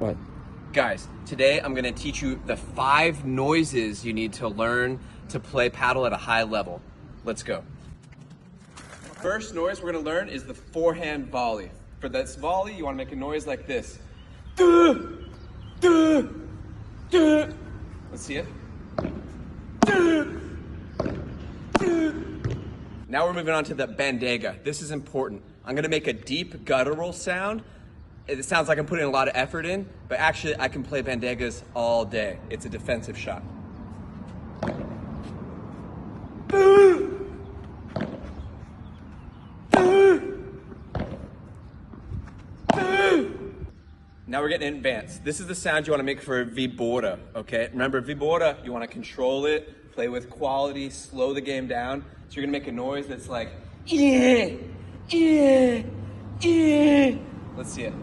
Right. Guys, today I'm gonna teach you the 5 noises you need to learn to play paddle at a high level. Let's go. First noise we're gonna learn is the forehand volley. For this volley, you wanna make a noise like this. Duh, duh, duh. Let's see it. Duh, duh. Now we're moving on to the bandega. This is important. I'm gonna make a deep guttural sound. It sounds like I'm putting a lot of effort in, but actually I can play bandegas all day. It's a defensive shot. Now we're getting advanced. This is the sound you want to make for a vibora, okay? Remember, vibora, you want to control it, play with quality, slow the game down. So you're going to make a noise that's like, yeah, yeah, yeah. Let's see it.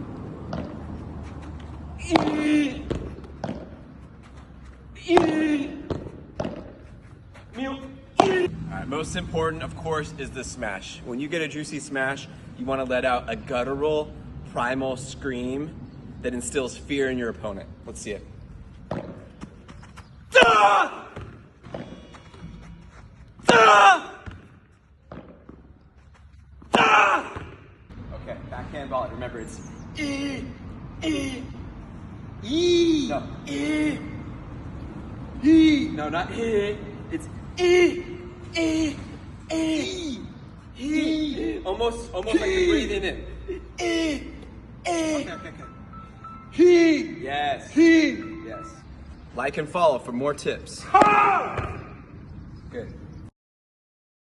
Alright, most important, of course, is the smash. When you get a juicy smash, you want to let out a guttural, primal scream that instills fear in your opponent. Let's see it. Ah! Ah! Ah! Okay, backhand volley. Remember, it's E. No. No, not E. It's E. Almost like you're breathing in. Okay. Yes. Yes. Like and follow for more tips. Good.